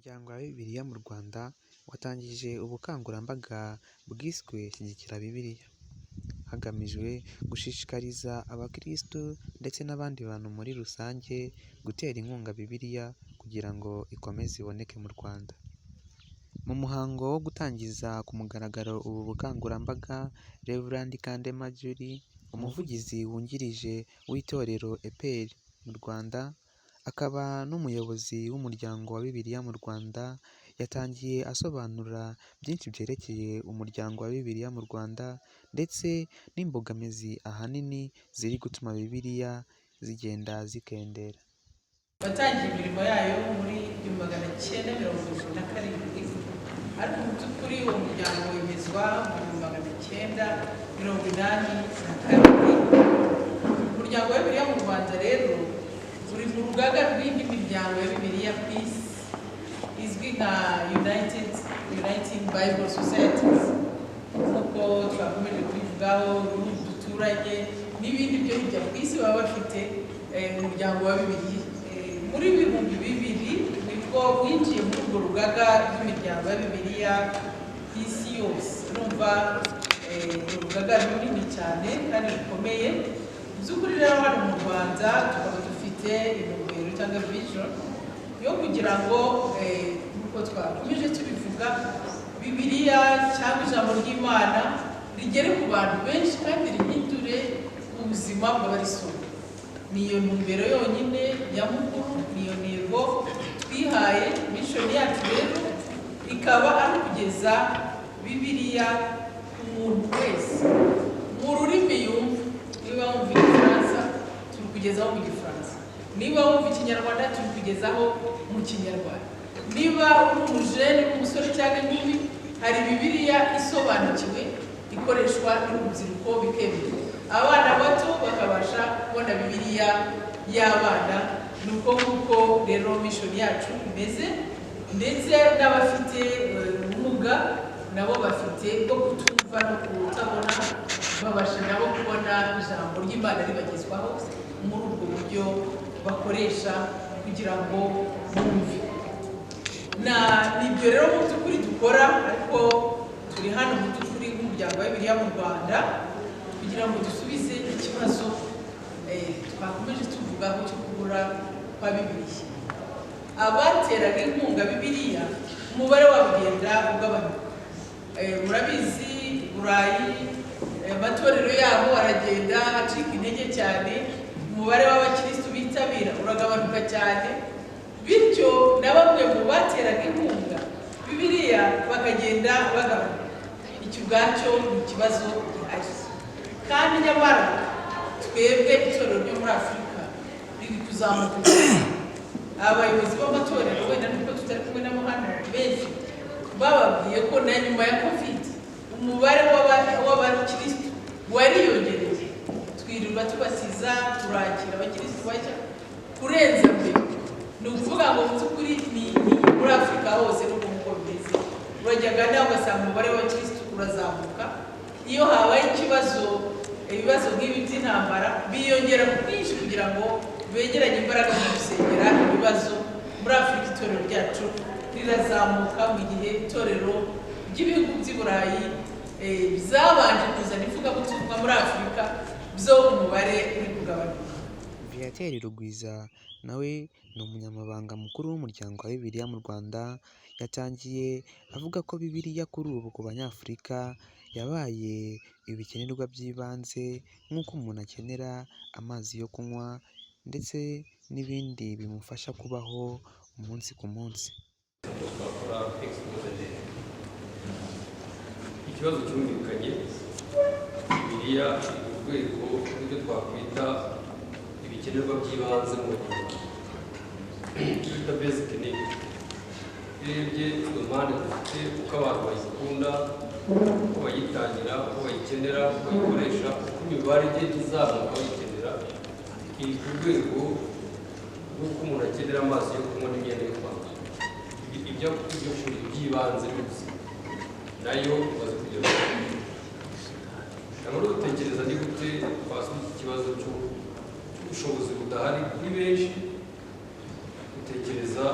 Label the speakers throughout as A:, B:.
A: Umuryango wa Bibiliya mu Rwanda watangije ubukangurambaga bwiswe shyigikira Bibiliya, hagamijwe gushishikariza abakristo ndetse n'abandi bantu muri rusange gutera inkunga Bibiliya kugira ngo ikomeze iboneke mu Rwanda. Mu muhango wo gutangiza ku mugaragaro ubu bukangurambaga, Reverend Kandemajuri, umuvugizi wungirije w'itorero EPR mu Rwanda, akaba n'umuyobozi w'umuryango wa Bibiliya mu Rwanda, yatangiye asobanura byinshi byerekeye umuryango wa Bibiliya mu Rwanda ndetse n'imbogamizi ahanini ziri gutuma Bibiliya zigenda zikendera.
B: Batangiye imirimo yayo muri 1977, ariko mu by'ukuri uwo muryango wemezwa mu 1982. Umuryango wa Bibiliya mu Rwanda rero uri mu rugaga rw'indi miryango ya Bibiliya ku isi izwi nka United Bible Societies, nk'uko twakomeje kubivugaho, duturanye n'ibindi byo hirya ku isi baba bafite umuryango wa Bibiliya. Muri 2000 nibwo winjiye muri urwo rugaga rw'imiryango ya Bibiliya ku isi yose. Urumva urugaga runini cyane kandi rukomeye. By'ukuri rero hano mu Rwanda tukaba dufite intumbero cyangwa vision yo kugira ngo nk'uko twakomeje tubivuga, Bibiliya cyangwa ijambo ry'Imana rigere ku bantu benshi kandi rihindure ubuzima bw'abarisoma. Niyo ntumbero yonyine nyamukuru, niyo ntego twihaye. Mission yacu rero ikaba ari kugeza Bibiliya ku muntu wese mu rurimi yumva. Niba wumva Igifaransa turi kugezaho mu Gifaransa, niba wumva Ikinyarwanda turi kugezaho mu Kinyarwanda, niba uri umujene umusore cyangwa inkumi, hari Bibiliya isobanukiwe ikoreshwa n'urubyiruko bikemera, abana bato bakabasha kubona Bibiliya y'abana. Nuko nguko rero mission yacu imeze, ndetse n'abafite ubumuga nabo bafite bwo kutumva no kutabona babasha nabo kubona ijambo ry'Imana ribagezwaho muri ubwo buryo bakoresha kugira ngo bumve. Nibyo rero mu by'ukuri dukora, ariko turi hano mu by'ukuri nk'umuryango wa Bibiliya mu Rwanda kugira ngo dusubize ikibazo twakomeje tuvugaho cyo kubura kwa Bibiliya. Abateraga inkunga Bibiliya umubare wabo ugenda ugabanuka. Murabizi Burayi amatorero yabo aragenda acika intege cyane, umubare w'abakristo bitabira uragabanuka cyane, bityo na bamwe mu bateraga inkunga Bibiliya bakagenda bagabanuka. Icyo ubwacyo ni ikibazo gihari, kandi nyamara twebwe itorero ryo muri Afurika riri kuzamuka. Abayobozi b'amatorero wenda nuko tutari kumwe nabo hano benshi bababwiye ko na nyuma ya COVID umubare w'abakristo wariyongereye. Twirirwa tubasiza turakira abakristo bashya kurenza mbere. Ni ukuvuga ngo mu by'ukuri ni muri Afurika hose n'uko bimeze. Urajyaga nawe ugasanga umubare w'abakristo urazamuka. Iyo habaye ibibazo nk'ibi by'intambara biyongera ku bwinshi kugira ngo begeranye imbaraga zo gusengera ibibazo. Muri Afurika itorero ryacu rirazamuka, mu gihe itorero ry'ibihugu by'i Burayi bizabanje kuzana ivugabutumwa muri Afurika byo umubare uri kugabanuka.
A: Viateur Rugwiza nawe ni umunyamabanga mukuru w'umuryango wa Bibiliya mu Rwanda, yatangiye avuga ko Bibiliya kuri ubu ku Banyafurika yabaye ibikenerwa by'ibanze, nk'uko umuntu akenera amazi yo kunywa ndetse n'ibindi bimufasha kubaho umunsi ku munsi.
C: Ikibazo cyumvikanye, Bibiliya mu rwego rw'ibyo twakwita ibikenerwa by'ibanze mu buzima, twita basic need. Urebye domande dufite, uko abantu bayikunda, uko bayitangira, uko bayikenera, uko bayikoresha, uko imibare igenda izamuka bayikenera, iri ku rwego rw'uko umuntu akenera amazi yo kunywa n'imyenda yo kwambara. Ibyo kuri by'ibanze by'ubuzima nayo imaze kugeraho. Ntabwo dutekereza ni gute twasubiza ikibazo cy'ubushobozi budahari kuri benshi. Dutekereza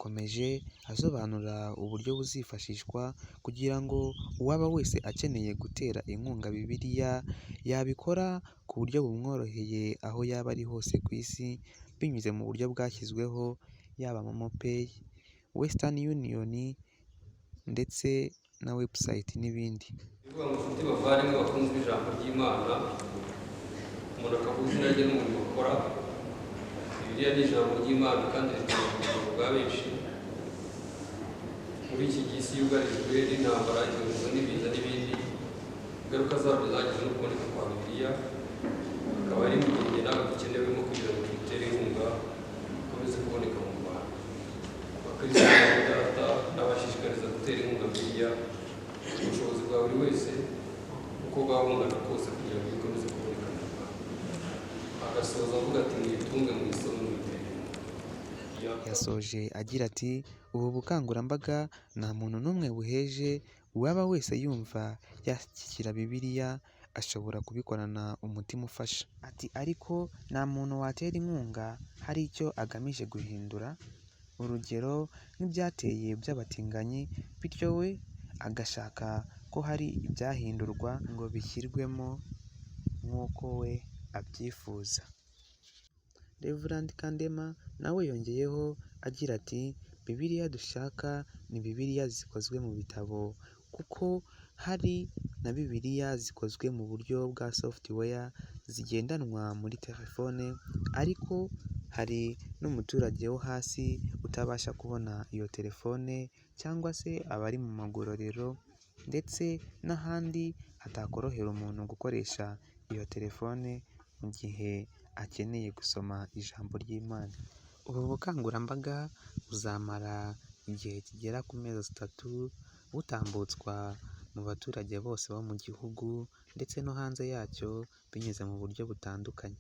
A: Yakomeje asobanura uburyo buzifashishwa kugira ngo uwaba wese akeneye gutera inkunga Bibiliya yabikora ku buryo bumworoheye aho yaba ari hose ku isi binyuze mu buryo bwashyizweho yaba momo peyi, wesitani yuniyoni ndetse na webusayiti n'ibindi.
C: Bivuga ngo inshuti bavandimwe bakunzwe ijambo ry'Imana, umuntu akavuga izina rye n'umurimo akora. Bibiliya ni ijambo ry'Imana kandi ritanga ubugingo bwa benshi. Muri iki gihe isi yugarijwe n'intambara, ibyorezo n'ibiza n'ibindi, ingaruka zabyo zagize no kuboneka kwa Bibiliya, akaba ari mu gihe nawe dukenewemo kugira ngo dutere inkunga ikomeze kuboneka mu Rwanda. Abakristo data n'abashishikariza gutera inkunga Bibiliya ubushobozi bwa buri wese uko bwaba bungana kose kugira ngo ikomeze kuboneka mu Rwanda. Agasoza avuga ati mwitunge mu isomo mwitera inkunga.
A: Yasoje agira ati ubu bukangurambaga nta muntu n'umwe buheje, uwaba wese yumva yashyigikira Bibiliya ashobora kubikorana umutima ufasha. Ati ariko nta muntu watera inkunga hari icyo agamije guhindura, urugero nk'ibyateye by'abatinganyi, bityo we agashaka ko hari ibyahindurwa ngo bishyirwemo nk'uko we abyifuza. Reverand Kandema nawe yongeyeho agira ati Bibiliya dushaka ni Bibiliya zikozwe mu bitabo, kuko hari na Bibiliya zikozwe mu buryo bwa software zigendanwa muri telefone, ariko hari n'umuturage wo hasi utabasha kubona iyo telefone cyangwa se abari mu magororero ndetse n'ahandi hatakorohera umuntu gukoresha iyo telefone mu gihe akeneye gusoma ijambo ry'Imana. Ubu bukangurambaga buzamara igihe kigera ku mezi 3 butambutswa mu baturage bose bo mu gihugu ndetse no hanze yacyo binyuze mu buryo butandukanye.